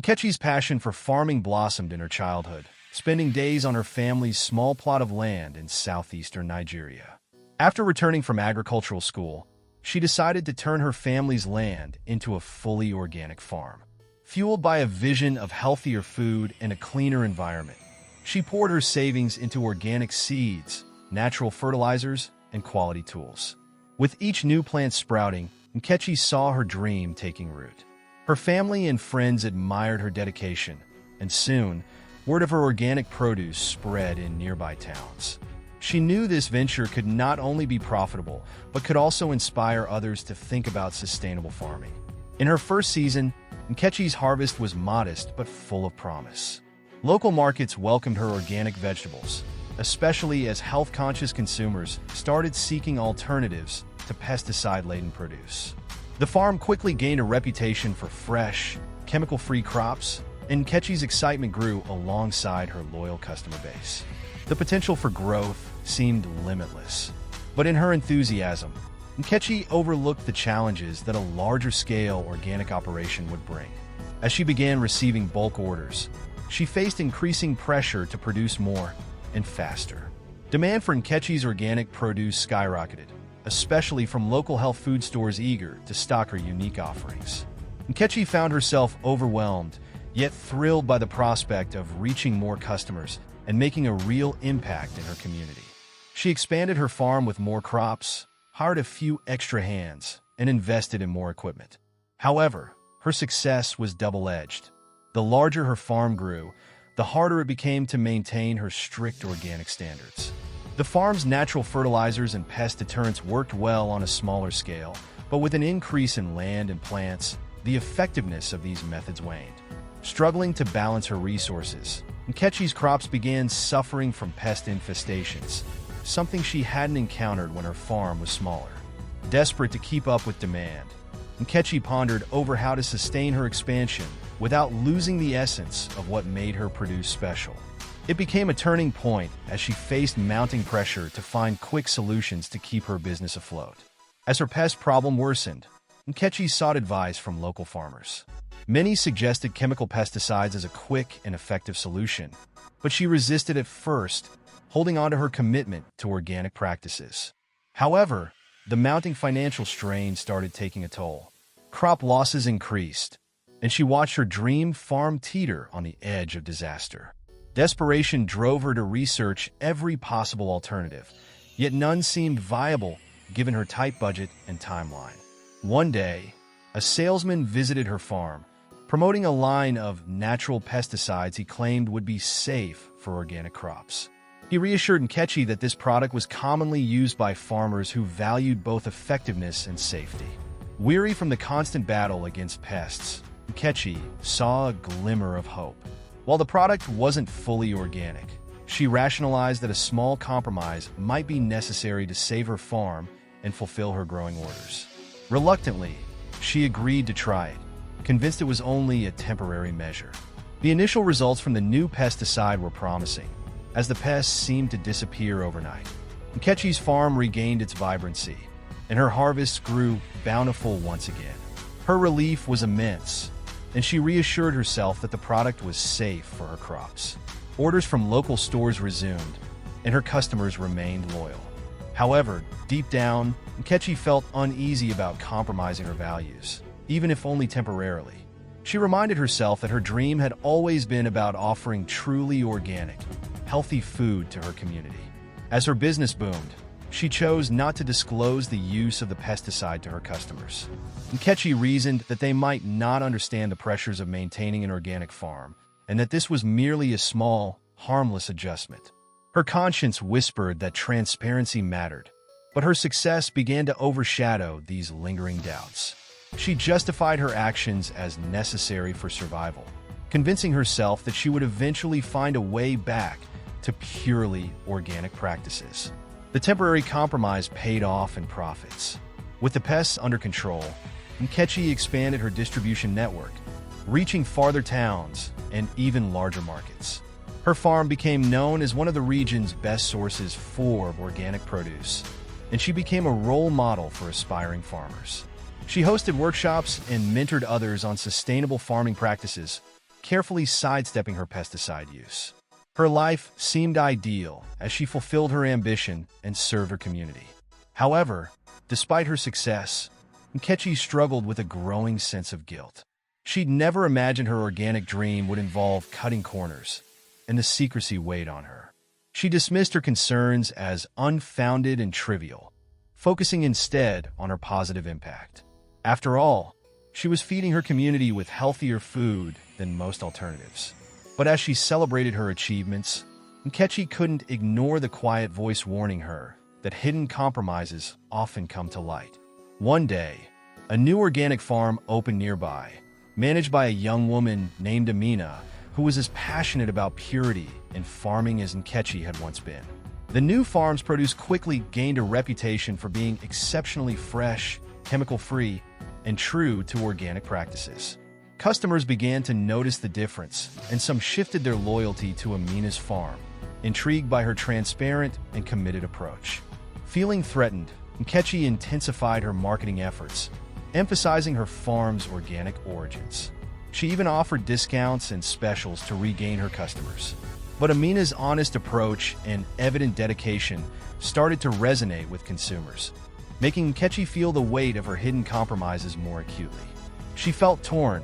Nkechi's passion for farming blossomed in her childhood, spending days on her family's small plot of land in southeastern Nigeria. After returning from agricultural school, she decided to turn her family's land into a fully organic farm. Fueled by a vision of healthier food and a cleaner environment, she poured her savings into organic seeds, natural fertilizers, and quality tools. With each new plant sprouting, Nkechi saw her dream taking root. Her family and friends admired her dedication, and soon, word of her organic produce spread in nearby towns. She knew this venture could not only be profitable, but could also inspire others to think about sustainable farming. In her first season, Nkechi's harvest was modest but full of promise. Local markets welcomed her organic vegetables, especially as health-conscious consumers started seeking alternatives to pesticide-laden produce. The farm quickly gained a reputation for fresh, chemical-free crops, and Nkechi's excitement grew alongside her loyal customer base. The potential for growth seemed limitless, but in her enthusiasm, Nkechi overlooked the challenges that a larger-scale organic operation would bring. As she began receiving bulk orders, she faced increasing pressure to produce more and faster. Demand for Nkechi's organic produce skyrocketed, especially from local health food stores eager to stock her unique offerings. Nkechi found herself overwhelmed, yet thrilled by the prospect of reaching more customers and making a real impact in her community. She expanded her farm with more crops, hired a few extra hands, and invested in more equipment. However, her success was double-edged. The larger her farm grew, the harder it became to maintain her strict organic standards. The farm's natural fertilizers and pest deterrents worked well on a smaller scale, but with an increase in land and plants, the effectiveness of these methods waned. Struggling to balance her resources, Nkechi's crops began suffering from pest infestations, something she hadn't encountered when her farm was smaller. Desperate to keep up with demand, Nkechi pondered over how to sustain her expansion without losing the essence of what made her produce special. It became a turning point as she faced mounting pressure to find quick solutions to keep her business afloat. As her pest problem worsened, Nkechi sought advice from local farmers. Many suggested chemical pesticides as a quick and effective solution, but she resisted at first, holding on to her commitment to organic practices. However, the mounting financial strain started taking a toll. Crop losses increased, and she watched her dream farm teeter on the edge of disaster. Desperation drove her to research every possible alternative, yet none seemed viable given her tight budget and timeline. One day, a salesman visited her farm, promoting a line of natural pesticides he claimed would be safe for organic crops. He reassured Nkechi that this product was commonly used by farmers who valued both effectiveness and safety. Weary from the constant battle against pests, Nkechi saw a glimmer of hope. While the product wasn't fully organic, she rationalized that a small compromise might be necessary to save her farm and fulfill her growing orders. Reluctantly, she agreed to try it, convinced it was only a temporary measure. The initial results from the new pesticide were promising, as the pests seemed to disappear overnight. Nkechi's farm regained its vibrancy, and her harvests grew bountiful once again. Her relief was immense, and she reassured herself that the product was safe for her crops. Orders from local stores resumed, and her customers remained loyal. However, deep down, Nkechi felt uneasy about compromising her values, even if only temporarily. She reminded herself that her dream had always been about offering truly organic, healthy food to her community. As her business boomed, she chose not to disclose the use of the pesticide to her customers. Nkechi reasoned that they might not understand the pressures of maintaining an organic farm, and that this was merely a small, harmless adjustment. Her conscience whispered that transparency mattered, but her success began to overshadow these lingering doubts. She justified her actions as necessary for survival, convincing herself that she would eventually find a way back to purely organic practices. The temporary compromise paid off in profits. With the pests under control, Nkechi expanded her distribution network, reaching farther towns and even larger markets. Her farm became known as one of the region's best sources for organic produce, and she became a role model for aspiring farmers. She hosted workshops and mentored others on sustainable farming practices, carefully sidestepping her pesticide use. Her life seemed ideal as she fulfilled her ambition and served her community. However, despite her success, Nkechi struggled with a growing sense of guilt. She'd never imagined her organic dream would involve cutting corners, and the secrecy weighed on her. She dismissed her concerns as unfounded and trivial, focusing instead on her positive impact. After all, she was feeding her community with healthier food than most alternatives. But as she celebrated her achievements, Nkechi couldn't ignore the quiet voice warning her that hidden compromises often come to light. One day, a new organic farm opened nearby, managed by a young woman named Amina, who was as passionate about purity and farming as Nkechi had once been. The new farm's produce quickly gained a reputation for being exceptionally fresh, chemical-free, and true to organic practices. Customers began to notice the difference, and some shifted their loyalty to Amina's farm, intrigued by her transparent and committed approach. Feeling threatened, Nkechi intensified her marketing efforts, emphasizing her farm's organic origins. She even offered discounts and specials to regain her customers. But Amina's honest approach and evident dedication started to resonate with consumers, making Nkechi feel the weight of her hidden compromises more acutely. She felt torn,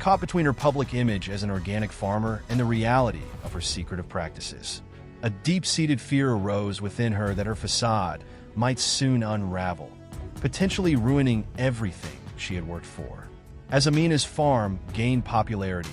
caught between her public image as an organic farmer and the reality of her secretive practices. A deep-seated fear arose within her that her facade might soon unravel, potentially ruining everything she had worked for. As Amina's farm gained popularity,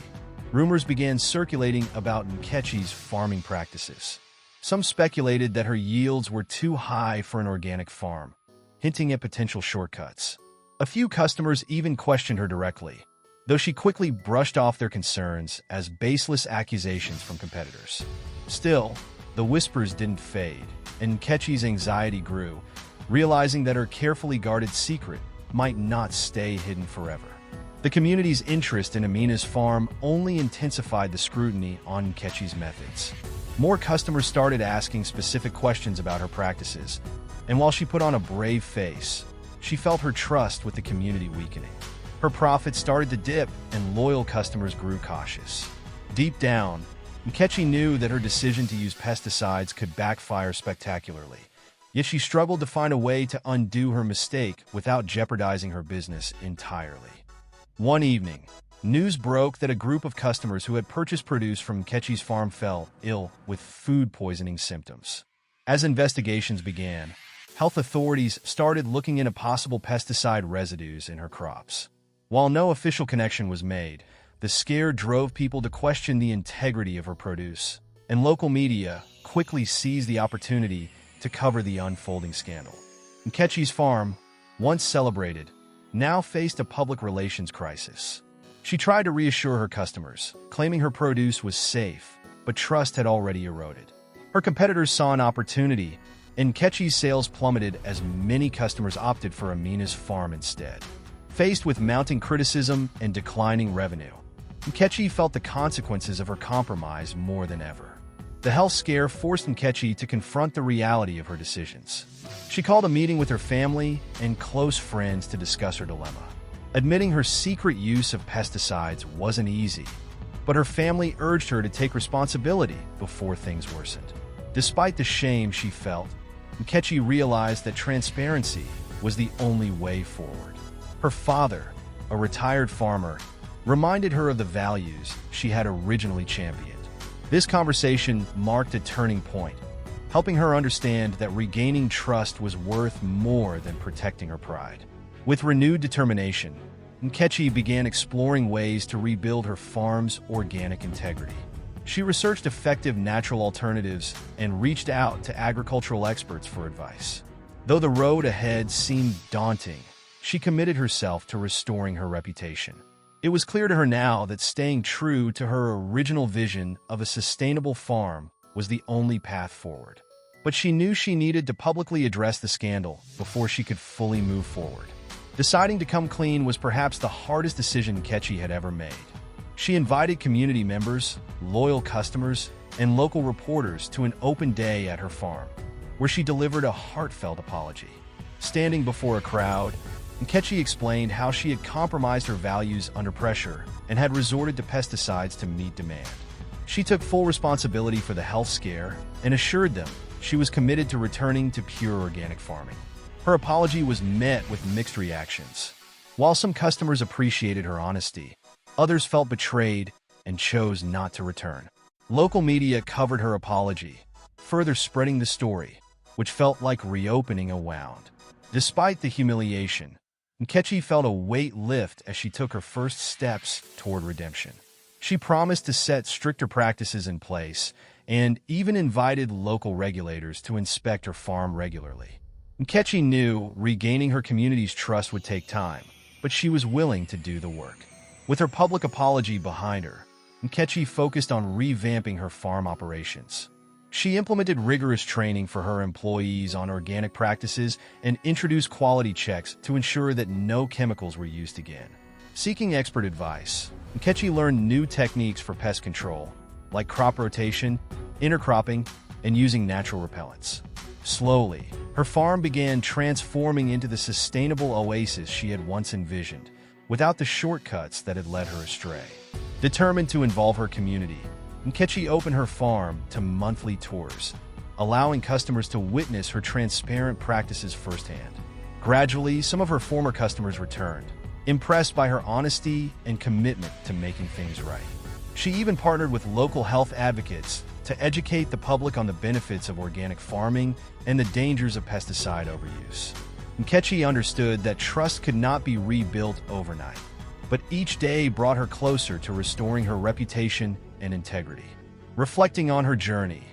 rumors began circulating about Nkechi's farming practices. Some speculated that her yields were too high for an organic farm, hinting at potential shortcuts. A few customers even questioned her directly, though she quickly brushed off their concerns as baseless accusations from competitors. Still, the whispers didn't fade, and Nkechi's anxiety grew, realizing that her carefully guarded secret might not stay hidden forever. The community's interest in Amina's farm only intensified the scrutiny on Nkechi's methods. More customers started asking specific questions about her practices, and while she put on a brave face, she felt her trust with the community weakening. Her profits started to dip, and loyal customers grew cautious. Deep down, Nkechi knew that her decision to use pesticides could backfire spectacularly, yet she struggled to find a way to undo her mistake without jeopardizing her business entirely. One evening, news broke that a group of customers who had purchased produce from Nkechi's farm fell ill with food poisoning symptoms. As investigations began, health authorities started looking into possible pesticide residues in her crops. While no official connection was made, the scare drove people to question the integrity of her produce, and local media quickly seized the opportunity to cover the unfolding scandal. Nkechi's farm, once celebrated, now faced a public relations crisis. She tried to reassure her customers, claiming her produce was safe, but trust had already eroded. Her competitors saw an opportunity, and Nkechi's sales plummeted as many customers opted for Amina's farm instead. Faced with mounting criticism and declining revenue, Nkechi felt the consequences of her compromise more than ever. The health scare forced Nkechi to confront the reality of her decisions. She called a meeting with her family and close friends to discuss her dilemma. Admitting her secret use of pesticides wasn't easy, but her family urged her to take responsibility before things worsened. Despite the shame she felt, Nkechi realized that transparency was the only way forward. Her father, a retired farmer, reminded her of the values she had originally championed. This conversation marked a turning point, helping her understand that regaining trust was worth more than protecting her pride. With renewed determination, Nkechi began exploring ways to rebuild her farm's organic integrity. She researched effective natural alternatives and reached out to agricultural experts for advice. Though the road ahead seemed daunting, she committed herself to restoring her reputation. It was clear to her now that staying true to her original vision of a sustainable farm was the only path forward. But she knew she needed to publicly address the scandal before she could fully move forward. Deciding to come clean was perhaps the hardest decision Nkechi had ever made. She invited community members, loyal customers, and local reporters to an open day at her farm, where she delivered a heartfelt apology. Standing before a crowd, Nkechi explained how she had compromised her values under pressure and had resorted to pesticides to meet demand. She took full responsibility for the health scare and assured them she was committed to returning to pure organic farming. Her apology was met with mixed reactions. While some customers appreciated her honesty, others felt betrayed and chose not to return. Local media covered her apology, further spreading the story, which felt like reopening a wound. Despite the humiliation, Nkechi felt a weight lift as she took her first steps toward redemption. She promised to set stricter practices in place and even invited local regulators to inspect her farm regularly. Nkechi knew regaining her community's trust would take time, but she was willing to do the work. With her public apology behind her, Nkechi focused on revamping her farm operations. She implemented rigorous training for her employees on organic practices and introduced quality checks to ensure that no chemicals were used again. Seeking expert advice, Nkechi learned new techniques for pest control, like crop rotation, intercropping, and using natural repellents. Slowly, her farm began transforming into the sustainable oasis she had once envisioned, without the shortcuts that had led her astray. Determined to involve her community, Nkechi opened her farm to monthly tours, allowing customers to witness her transparent practices firsthand. Gradually, some of her former customers returned, impressed by her honesty and commitment to making things right. She even partnered with local health advocates to educate the public on the benefits of organic farming and the dangers of pesticide overuse. Nkechi understood that trust could not be rebuilt overnight, but each day brought her closer to restoring her reputation and integrity. Reflecting on her journey,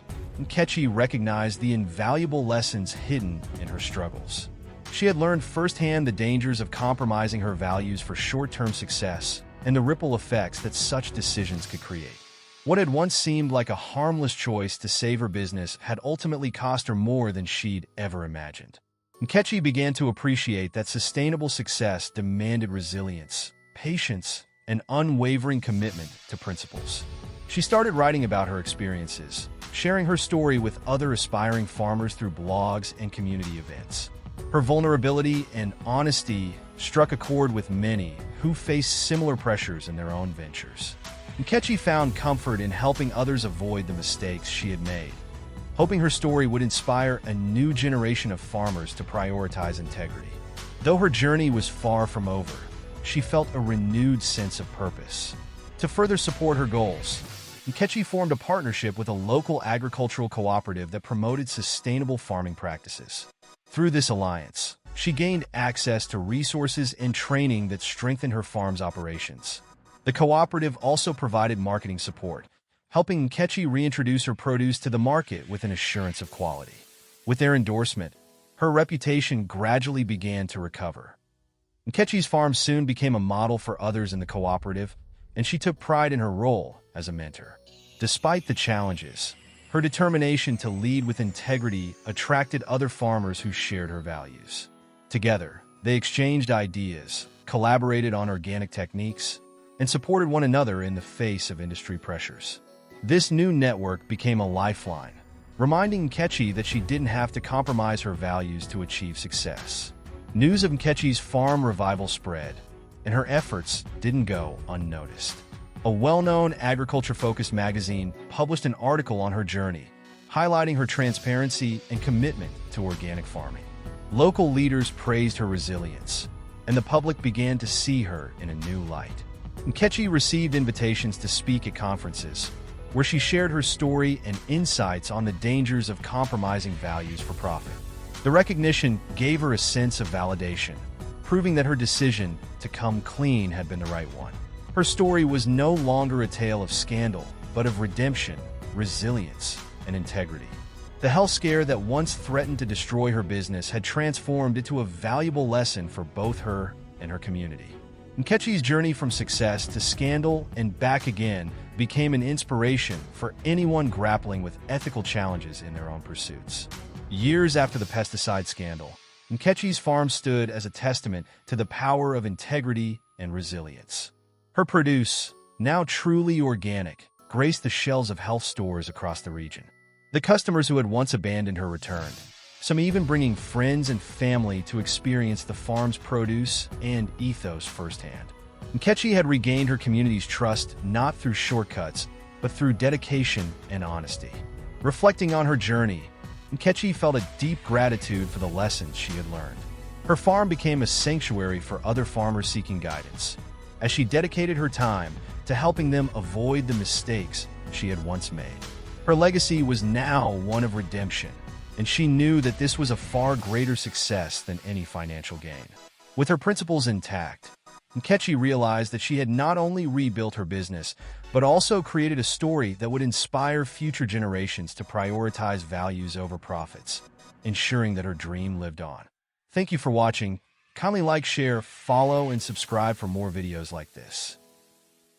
Nkechi recognized the invaluable lessons hidden in her struggles. She had learned firsthand the dangers of compromising her values for short-term success and the ripple effects that such decisions could create. What had once seemed like a harmless choice to save her business had ultimately cost her more than she'd ever imagined. Nkechi began to appreciate that sustainable success demanded resilience, patience, and unwavering commitment to principles. She started writing about her experiences, sharing her story with other aspiring farmers through blogs and community events. Her vulnerability and honesty struck a chord with many who faced similar pressures in their own ventures. Nkechi found comfort in helping others avoid the mistakes she had made, hoping her story would inspire a new generation of farmers to prioritize integrity. Though her journey was far from over, she felt a renewed sense of purpose. To further support her goals, Nkechi formed a partnership with a local agricultural cooperative that promoted sustainable farming practices. Through this alliance, she gained access to resources and training that strengthened her farm's operations. The cooperative also provided marketing support, helping Nkechi reintroduce her produce to the market with an assurance of quality. With their endorsement, her reputation gradually began to recover. Nkechi's farm soon became a model for others in the cooperative, and she took pride in her role as a mentor. Despite the challenges, her determination to lead with integrity attracted other farmers who shared her values. Together, they exchanged ideas, collaborated on organic techniques, and supported one another in the face of industry pressures. This new network became a lifeline, reminding Nkechi that she didn't have to compromise her values to achieve success. News of Nkechi's farm revival spread, and her efforts didn't go unnoticed. A well-known agriculture-focused magazine published an article on her journey, highlighting her transparency and commitment to organic farming. Local leaders praised her resilience, and the public began to see her in a new light. Nkechi received invitations to speak at conferences, where she shared her story and insights on the dangers of compromising values for profit. The recognition gave her a sense of validation, proving that her decision to come clean had been the right one. Her story was no longer a tale of scandal, but of redemption, resilience, and integrity. The health scare that once threatened to destroy her business had transformed into a valuable lesson for both her and her community. Nkechi's journey from success to scandal and back again became an inspiration for anyone grappling with ethical challenges in their own pursuits. Years after the pesticide scandal, Nkechi's farm stood as a testament to the power of integrity and resilience. Her produce, now truly organic, graced the shelves of health stores across the region. The customers who had once abandoned her returned, some even bringing friends and family to experience the farm's produce and ethos firsthand. Nkechi had regained her community's trust not through shortcuts, but through dedication and honesty. Reflecting on her journey, Nkechi felt a deep gratitude for the lessons she had learned. Her farm became a sanctuary for other farmers seeking guidance, as she dedicated her time to helping them avoid the mistakes she had once made. Her legacy was now one of redemption, and she knew that this was a far greater success than any financial gain. With her principles intact, Nkechi realized that she had not only rebuilt her business, but also created a story that would inspire future generations to prioritize values over profits, ensuring that her dream lived on. Thank you for watching. Kindly like, share, follow, and subscribe for more videos like this.